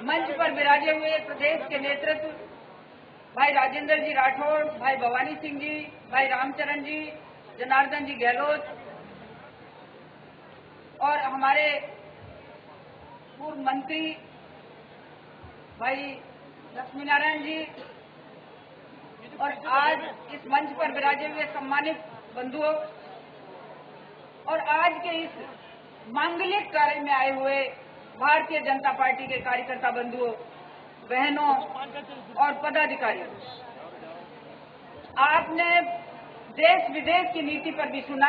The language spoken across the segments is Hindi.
मंच पर विराजे हुए प्रदेश के नेतृत्व भाई राजेंद्र जी राठौड़, भाई भवानी सिंह जी, भाई रामचरण जी, जनार्दन जी गहलोत और हमारे पूर्व मंत्री भाई लक्ष्मी नारायण जी और आज इस मंच पर विराजे हुए सम्मानित बंधुओं और आज के इस मांगलिक कार्य में आए हुए भारतीय जनता पार्टी के कार्यकर्ता बंधुओं, बहनों और पदाधिकारियों, आपने देश विदेश की नीति पर भी सुना,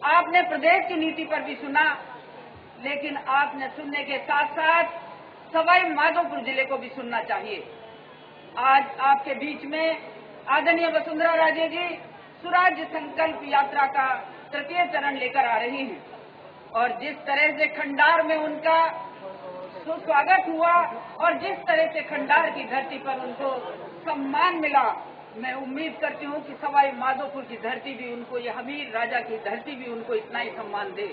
आपने प्रदेश की नीति पर भी सुना, लेकिन आपने सुनने के साथ साथ सवाई माधोपुर जिले को भी सुनना चाहिए। आज आपके बीच में आदरणीय वसुंधरा राजे जी स्वराज संकल्प यात्रा का तृतीय चरण लेकर आ रही हैं और जिस तरह से खंडार में उनका सुस्वागत हुआ और जिस तरह से खंडार की धरती पर उनको सम्मान मिला, मैं उम्मीद करती हूं कि सवाई माधोपुर की धरती भी उनको, ये हमीर राजा की धरती भी उनको इतना ही सम्मान दे।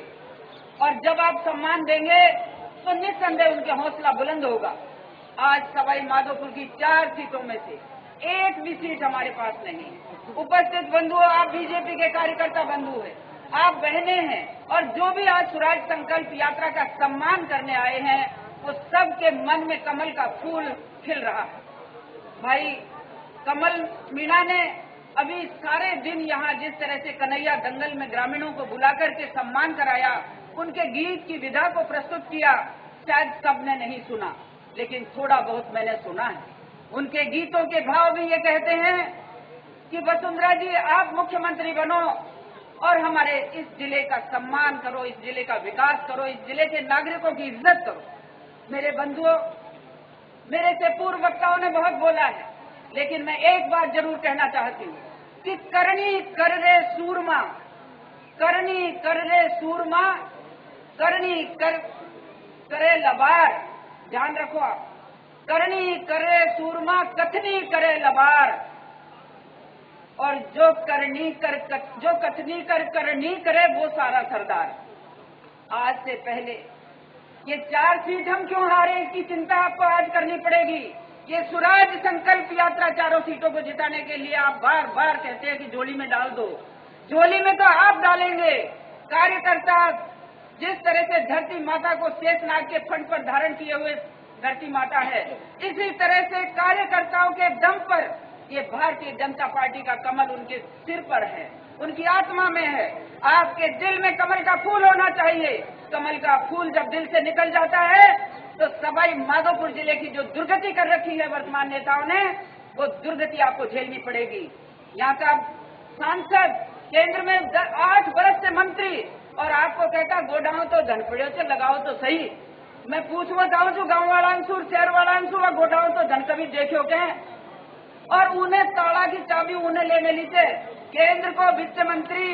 और जब आप सम्मान देंगे तो निस्संदेह उनके हौसला बुलंद होगा। आज सवाई माधोपुर की 4 सीटों में से एक भी सीट हमारे पास नहीं। उपस्थित बंधुओं, आप बीजेपी के कार्यकर्ता बंधु हैं, आप बहने हैं और जो भी आज स्वराज संकल्प यात्रा का सम्मान करने आए हैं, वो सबके मन में कमल का फूल खिल रहा है। भाई कमल मीणा ने अभी सारे दिन यहाँ जिस तरह से कन्हैया दंगल में ग्रामीणों को बुलाकर के सम्मान कराया, उनके गीत की विधा को प्रस्तुत किया, शायद सबने नहीं सुना, लेकिन थोड़ा बहुत मैंने सुना है। उनके गीतों के भाव भी ये कहते हैं कि वसुंधरा जी आप मुख्यमंत्री बनो और हमारे इस जिले का सम्मान करो, इस जिले का विकास करो, इस जिले के नागरिकों की इज्जत करो। मेरे बंधुओं, मेरे से पूर्व वक्ताओं ने बहुत बोला है, लेकिन मैं एक बात जरूर कहना चाहती हूँ कि करनी कर रे सूरमा, करनी कर रे सूरमा, करनी करे लबार, ध्यान रखो आप, करनी करे सूरमा, कथनी करे लबार, और जो कथनी कर करनी करे वो सारा सरदार। आज से पहले ये 4 सीट हम क्यों हारे, इसकी चिंता आपको आज करनी पड़ेगी। ये स्वराज संकल्प यात्रा 4 सीटों को जिताने के लिए आप बार बार कहते हैं कि झोली में डाल दो, झोली में तो आप डालेंगे। कार्यकर्ता जिस तरह से धरती माता को शेषनाग के फंड पर धारण किए हुए धरती माता है, इसी तरह से कार्यकर्ताओं के दम पर ये भारतीय जनता पार्टी का कमल उनके सिर पर है, उनकी आत्मा में है। आपके दिल में कमल का फूल होना चाहिए। कमल का फूल जब दिल से निकल जाता है तो सवाई माधोपुर जिले की जो दुर्गति कर रखी है वर्तमान नेताओं ने, वो दुर्गति आपको झेलनी पड़ेगी। यहाँ का सांसद केंद्र में 8 वर्ष से मंत्री और आपको कहता गोडाओं तो धनपड़े से लगाओ तो सही। मैं पूछवा जाऊँ जो गाँव वाला अंशुर, शहर वाला अंशुर, गोडाओं तो धन कभी देखो क्या, और उन्हें ताला की चाबी उन्हें लेने ली थे। केंद्र को वित्त मंत्री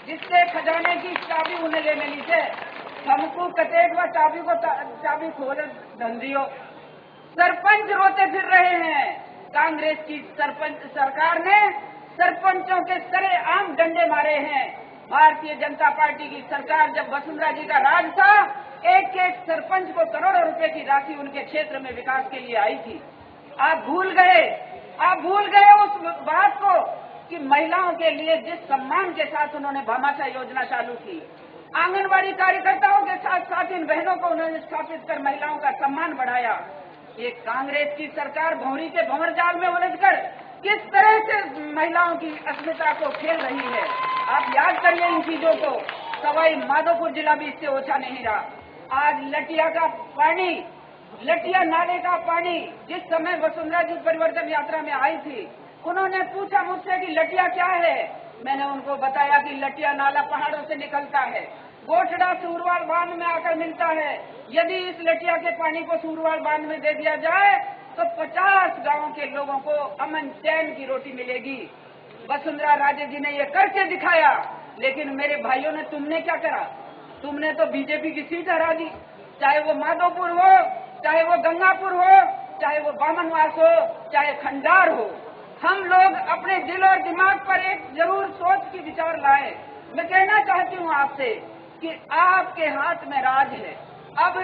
जिससे खजाने की चाबी उन्हें लेने ली थे, हमको कतेक व चाबी खोले धंधियों। सरपंच रोते फिर रहे हैं। कांग्रेस की सरकार ने सरपंचों के सरेआम डंडे मारे हैं। भारतीय जनता पार्टी की सरकार जब वसुंधरा जी का राज था, एक एक सरपंच को करोड़ों रुपए की राशि उनके क्षेत्र में विकास के लिए आई थी। आप भूल गए उस बात को कि महिलाओं के लिए जिस सम्मान के साथ उन्होंने भामाशाह योजना चालू की, आंगनबाड़ी कार्यकर्ताओं के साथ साथ इन बहनों को उन्होंने स्थापित कर महिलाओं का सम्मान बढ़ाया। ये कांग्रेस की सरकार भौरी के भंवर जाल में उलझकर किस तरह से महिलाओं की अस्मिता को खेल रही है, आप याद करिए इन चीजों को। सवाई माधोपुर जिला भी इससे ओछा नहीं रहा। आज लटिया का पानी, लटिया नाले का पानी, जिस समय वसुंधरा जी परिवर्तन यात्रा में आई थी, उन्होंने पूछा मुझसे कि लटिया क्या है। मैंने उनको बताया कि लटिया नाला पहाड़ों से निकलता है, गोठड़ा सूरवाल बांध में आकर मिलता है। यदि इस लटिया के पानी को सूरवाल बांध में दे दिया जाए तो 50 गांवों के लोगों को अमन चैन की रोटी मिलेगी। वसुंधरा राजे जी ने ये करके दिखाया। लेकिन मेरे भाइयों ने तुमने क्या करा? तुमने तो बीजेपी की सीट हरा दी, चाहे वो माधोपुर हो, चाहे वो गंगापुर हो, चाहे वो बामनवास हो, चाहे खंडार हो। हम लोग अपने दिल और दिमाग पर एक जरूर सोच की विचार लाए। मैं कहना चाहती हूँ आपसे कि आपके हाथ में राज है। अब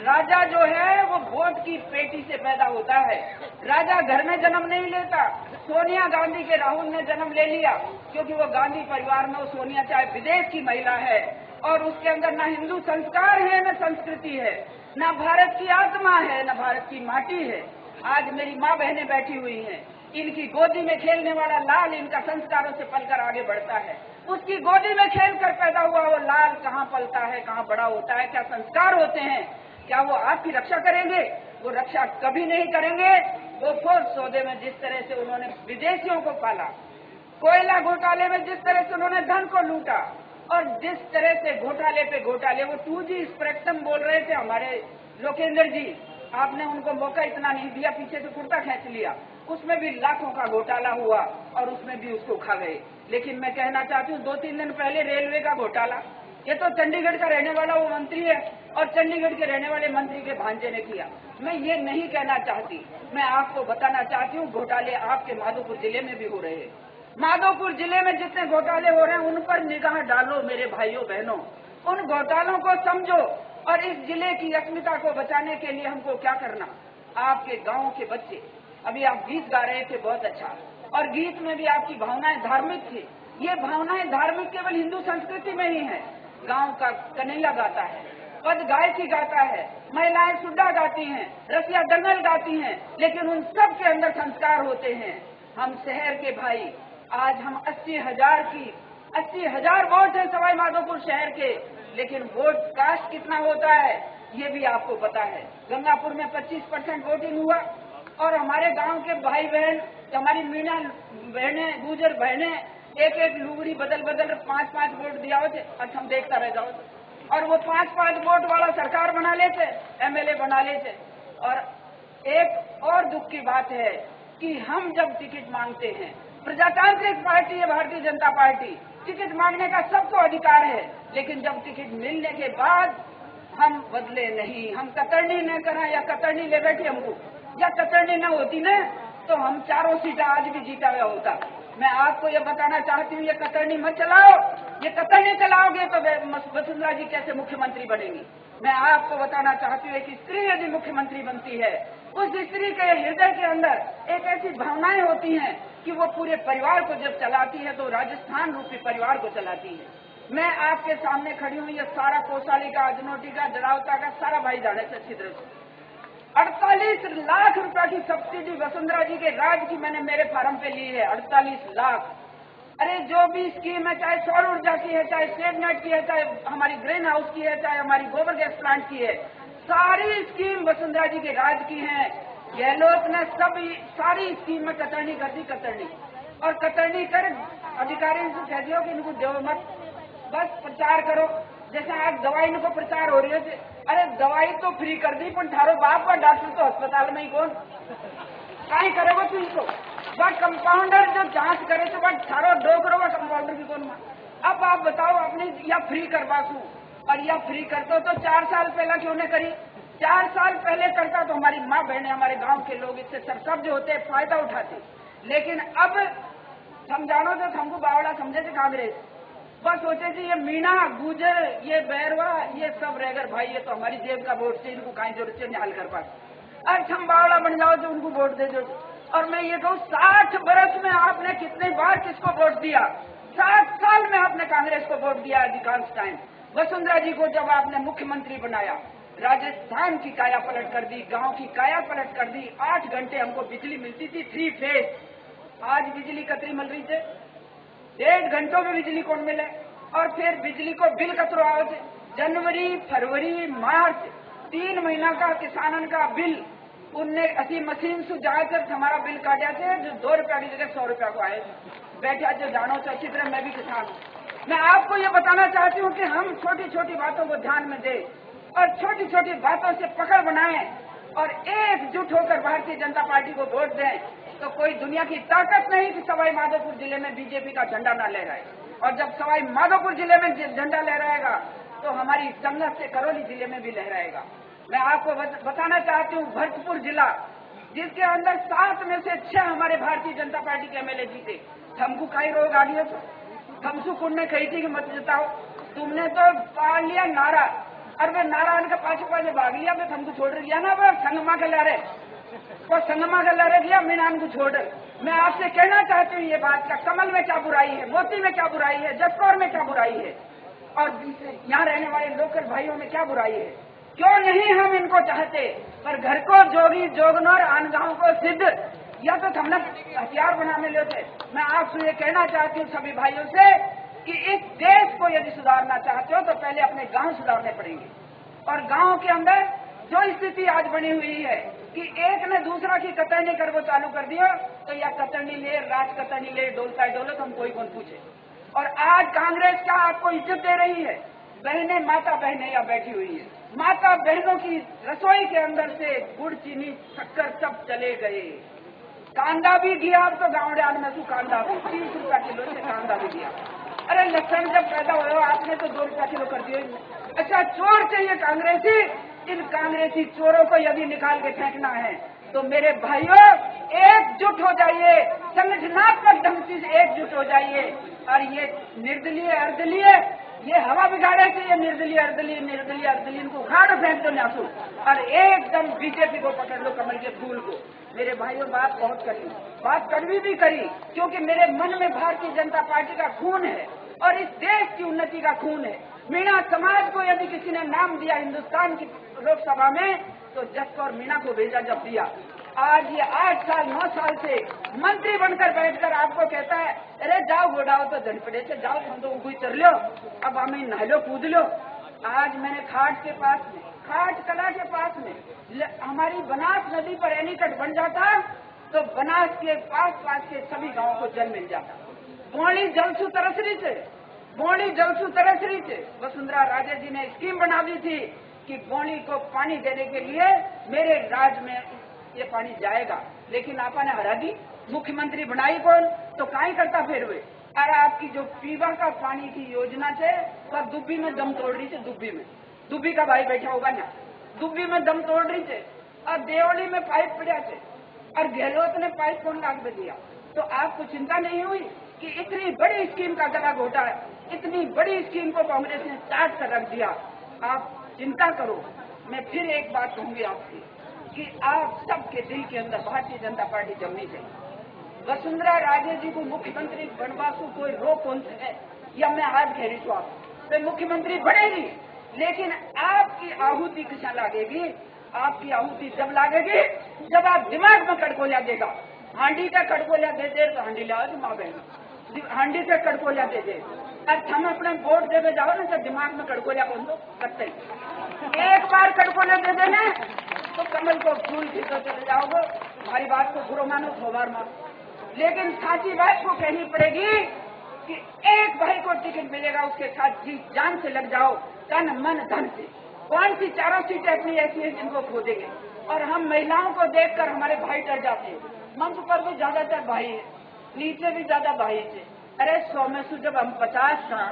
राजा जो है वो वोट की की पेटी से पैदा होता है। राजा घर में जन्म नहीं लेता। सोनिया गांधी के राहुल ने जन्म ले लिया क्योंकि वो गांधी परिवार में, वो सोनिया चाहे विदेश की महिला है और उसके अंदर ना हिंदू संस्कार है, न संस्कृति है, न भारत की आत्मा है, न भारत की माटी है। आज मेरी माँ बहनें बैठी हुई हैं, इनकी गोदी में खेलने वाला लाल इनका संस्कारों से पलकर आगे बढ़ता है। उसकी गोदी में खेलकर पैदा हुआ वो लाल कहाँ पलता है, कहाँ बड़ा होता है, क्या संस्कार होते हैं? क्या वो आपकी रक्षा करेंगे? वो रक्षा कभी नहीं करेंगे। वो फोर्स सौदे में जिस तरह से उन्होंने विदेशियों को पाला, कोयला घोटाले में जिस तरह से उन्होंने धन को लूटा, और जिस तरह से घोटाले पे घोटाले, वो 2G स्पेक्ट्रम बोल रहे थे हमारे लोकेंद्र जी, आपने उनको मौका इतना नहीं दिया, पीछे से कुर्ता खींच लिया, उसमें भी लाखों का घोटाला हुआ और उसमें भी उसको खा गए। लेकिन मैं कहना चाहती हूँ 2-3 दिन पहले रेलवे का घोटाला, ये तो चंडीगढ़ का रहने वाला वो मंत्री है और चंडीगढ़ के रहने वाले मंत्री के भांजे ने किया। मैं ये नहीं कहना चाहती, मैं आपको बताना चाहती हूँ घोटाले आपके माधोपुर जिले में भी हो रहे हैं। माधोपुर जिले में जितने घोटाले हो रहे हैं उन पर निगाह डालो मेरे भाइयों बहनों, उन घोटालों को समझो और इस जिले की अस्मिता को बचाने के लिए हमको क्या करना। आपके गांव के बच्चे, अभी आप गीत गा रहे थे बहुत अच्छा, और गीत में भी आपकी भावनाएं धार्मिक थी। ये भावनाएं धार्मिक केवल हिंदू संस्कृति में ही है। गांव का कन्हैया गाता है, पद गायकी गाता है, महिलाएं सुड्डा गाती हैं, रसिया दंगल गाती हैं, लेकिन उन सब के अंदर संस्कार होते हैं। हम शहर के भाई, आज हम 80,000 वोट है सवाई माधोपुर शहर के, लेकिन वोट कास्ट कितना होता है ये भी आपको पता है। गंगापुर में 25% वोटिंग हुआ और हमारे गांव के भाई बहन, हमारी मीना बहनें, गुजर बहनें एक लुगड़ी बदल 5-5 वोट दिया होते, अच्छा हम देखता रह जाओ, और वो 5-5 वोट वाला सरकार बना लेते, MLA बना लेते। और एक और दुख की बात है कि हम जब टिकट मांगते हैं, प्रजातांत्रिक पार्टी है भारतीय जनता पार्टी, टिकट मांगने का सबको अधिकार है, लेकिन जब टिकट मिलने के बाद हम बदले नहीं, हम कतरनी न करें या कतरनी ले बैठे हमको, या कतरनी न होती ना तो हम 4 सीटें आज भी जीता हुआ होता। मैं आपको ये बताना चाहती हूँ, ये कतरनी मत चलाओ, ये कतरनी चलाओगे तो वसुंधरा जी कैसे मुख्यमंत्री बनेंगी। मैं आपको बताना चाहती हूँ, एक स्त्री यदि मुख्यमंत्री बनती है, उस स्त्री के हृदय के अंदर एक ऐसी भावनाएं होती हैं कि वो पूरे परिवार को जब चलाती है तो राजस्थान रूपी परिवार को चलाती है। मैं आपके सामने खड़ी हूँ, ये सारा कोसाली का, अजनोटी का, जड़ावता का सारा भाई जाने से अच्छी तरह से 48 लाख रुपए की सब्सिडी वसुंधरा जी के राज की मैंने मेरे फार्म पे ली है। 48 लाख। अरे जो भी स्कीम है, चाहे सौर ऊर्जा की है, चाहे स्टेट नेट की है, चाहे हमारी ग्रीन हाउस की है, चाहे हमारी गोबर गैस प्लांट की है, सारी स्कीम वसुंधरा जी के राज की है। गहलोत ने सारी स्कीम में कतरनी कर दी, कतरनी, और कतरनी कर अधिकारियों से कह दियो कि इनको दो मत, बस प्रचार करो। जैसे आज दवाई इनको प्रचार हो रही है, अरे दवाई तो फ्री कर दी, पर थारो बाप का डॉक्टर तो अस्पताल में ही कौन काई करेगो तू इनको, वह कंपाउंडर जो जांच करे तो वह थारो डो करो, वह कंपाउंडर की कौन। अब आप बताओ, अपने या फ्री करवा दूं, और या फ्री करते हो तो 4 साल पहले क्यों ने करी। 4 साल पहले करता तो हमारी माँ बहने, हमारे गांव के लोग इससे सरसब जो होते फायदा उठाते। लेकिन अब समझानो तो हमको बावड़ा समझे थे कांग्रेस, बस सोचे थे ये मीना, गुजर, ये बैरवा, ये सब रहकर भाई ये तो हमारी जेब का वोट से, इनको कहीं जरूरत से निहाल कर पास, और हम बावड़ा बन जाओ तो उनको वोट दे दो। और मैं ये कहूँ 60 बरस में आपने कितने बार किसको वोट दिया? 7 साल में आपने कांग्रेस को वोट दिया अधिकांश टाइम। वसुंधरा जी को जब आपने मुख्यमंत्री बनाया, राजस्थान की काया पलट कर दी, गांव की काया पलट कर दी। 8 घंटे हमको बिजली मिलती थी 3 फेज। आज बिजली कतरी मिल रही थे, 1.5 घंटों में बिजली कौन मिले, और फिर बिजली को बिल कतरो आओ थे। जनवरी, फरवरी, मार्च 3 महीना का किसानन का बिल उनने असी मशीन से जाकर हमारा बिल काटा थे, जो 2 रुपया की जगह 100 रुपया को आए। बैठा जो जानो तो अच्छी तरह, मैं भी किसान हूँ। मैं आपको ये बताना चाहती हूँ कि हम छोटी छोटी बातों को ध्यान में दें और छोटी छोटी बातों से पकड़ बनाएं और एकजुट होकर भारतीय जनता पार्टी को वोट दें, तो कोई दुनिया की ताकत नहीं कि सवाई माधोपुर जिले में बीजेपी का झंडा न लहराए। और जब सवाई माधोपुर जिले में झंडा लहराएगा तो हमारी संगत से करौली जिले में भी लहराएगा। मैं आपको बताना चाहती हूँ, भरतपुर जिला जिसके अंदर 7 में से 6 हमारे भारतीय जनता पार्टी के MLA जीते, हमको कई रोग आ गया। हमसू कुंड ने कही थी कि मत जिताओ, तुमने तो पाल लिया नारा, और वे नारायण के पाछे पाछे भाग लिया, वे हमको छोड़ लिया ना, वो संगमा के लारे और संगमा के लारे दिया मीनान को छोड़। मैं आपसे कहना चाहती हूँ ये बात का, कमल में क्या बुराई है, मोती में क्या बुराई है, जसकौर में क्या बुराई है, और यहाँ रहने वाले लोकल भाइयों में क्या बुराई है? क्यों नहीं हम इनको चाहते? पर घर को जोगी जोगनौर आनगांव को सिद्ध, या तो हमने हथियार बनाने लेते। मैं आपसे ये कहना चाहती हूँ सभी भाइयों से कि इस देश को यदि सुधारना चाहते हो तो पहले अपने गांव सुधारने पड़ेंगे। और गांव के अंदर जो स्थिति आज बनी हुई है कि एक ने दूसरा की कतरनी कर वो चालू कर दिया, तो या कतरनी ले राज कतरनी ले डोलता है डोले, तो हम कोई कौन पूछे। और आज कांग्रेस क्या आपको इज्जत दे रही है? बहनें माता बहनें यहाँ बैठी हुई है, माता बहनों की रसोई के अंदर से गुड़ चीनी शक्कर सब चले गए। कांदा भी दिया, अब तो गाँव डाल में कांदा भी 30 रुपया किलो से कांदा भी दिया। अरे लक्षण जब पैदा हुआ आपने तो 2 रुपया किलो कर दिया। अच्छा, चोर चाहिए कांग्रेसी, इन कांग्रेसी चोरों को यदि निकाल के फेंकना है तो मेरे भाइयों एकजुट हो जाइए, संगठनात्मक ढंग से एकजुट हो जाइए। और ये निर्दलीय अर्दलीय ये हवा बिगाड़े थे, ये निर्दलीय अर्दलीय इनको उखाड़ फेंक दो न्यासू, और एकदम बीजेपी को पकड़ लो कमल के फूल को। मेरे भाइयों बात बहुत करी, बात कड़वी भी करी, क्योंकि मेरे मन में भारतीय जनता पार्टी का खून है और इस देश की उन्नति का खून है। मीणा समाज को यदि किसी ने नाम दिया हिंदुस्तान की लोकसभा में तो जसकौर मीणा को भेजा जब दिया। आज ये 8 साल 9 साल से मंत्री बनकर बैठकर आपको कहता है अरे जाओ घोड़ाओ तो झनपड़े से जाओ, हम तो उगुई चल लो, अब हमें नहलो कूद लो। आज मैंने खाट के पास में, खाट कला के पास में हमारी बनास नदी पर एनीकट बन जाता तो बनास के पास के सभी गांवों को जल मिल जाता। बोली जलसू तरसरी से, बोली जलसू तरसरी से वसुंधरा राजे जी ने स्कीम बना दी थी कि बोली को पानी देने के लिए मेरे राज्य में ये पानी जाएगा, लेकिन आपने हरा दी। मुख्यमंत्री बनाई कौन तो काई करता फिर हुए। अरे आपकी जो पीवा का पानी की योजना थे तो दुब्बी में दम तोड़ रही थे, दुब्बी का भाई बैठा होगा ना, दुब्बी में दम तोड़ रही थे, और देवली में पाइप पड़ा थे, और गहलोत ने पाइप कौन लाग में दिया। तो आपको चिंता नहीं हुई कि इतनी बड़ी स्कीम का गला घोटा है, इतनी बड़ी स्कीम को कांग्रेस ने चाट कर रख दिया। आप चिंता करो। मैं फिर एक बात कहूंगी आपसे कि आप सबके दिल के अंदर भारतीय जनता पार्टी जमनी चाहिए। वसुंधरा राजे जी को मुख्यमंत्री बनवासू कोई रोक कौन से है, या मैं आज कह रही हूँ तो मुख्यमंत्री बनेगी, लेकिन आपकी आहुति किसा लागेगी? आपकी आहुति जब लागेगी जब आप दिमाग में कड़कोलिया देगा। हांडी का कड़कोलिया दे दे तो हांडी लाओ तो माँ बहन, हांडी से कड़कोलिया दे दे। अब हम अपने वोट देवे जाओ ना तो दिमाग में कड़कोलिया बोल दो करते, एक बार कड़कोलिया दे देना तो कमल को फूल खींचो चले जाओगे। हमारी बात को बुरो मानो 100 बार मानो, लेकिन साची बात को कहनी पड़ेगी कि एक भाई को टिकट मिलेगा उसके साथ जी जान से लग जाओ, तन मन धन से। कौन सी 4 सीटें अपनी ऐसी है जिनको खो देंगे? और हम महिलाओं को देखकर हमारे भाई डर जाते हैं। मंच पर भी ज्यादातर भाई है, नीचे भी ज्यादा भाई थे। अरे 100 में से जब हम 50 था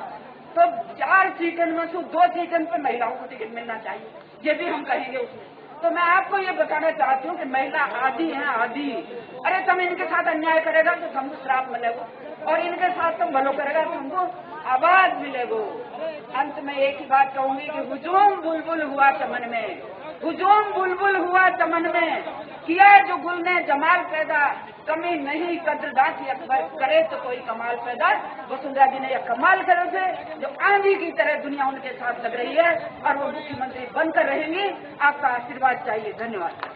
तो 4 सीटन में से 2 सीटन पे महिलाओं को टिकट मिलना चाहिए, ये भी हम कहेंगे उसमें। तो मैं आपको ये बताना चाहती हूँ कि महिला आदि है, आदि। अरे तुम इनके साथ अन्याय करेगा तो हमको श्राप मिलेगा, और इनके साथ तुम भलो करेगा तो हमको आवाज मिलेगा। अंत में एक ही बात कहूंगी कि हुजूम बुलबुल हुआ चमन में, हुजूम बुलबुल हुआ चमन में, किया जो गुल ने जमाल पैदा, कमी नहीं कद्रदासी अकबर, करे तो कोई कमाल पैदा। वसुंधरा जी ने यह कमाल करे थे, जो आंधी की तरह दुनिया उनके साथ लग रही है और वो मुख्यमंत्री बनकर रहेंगी। आपका आशीर्वाद चाहिए। धन्यवाद।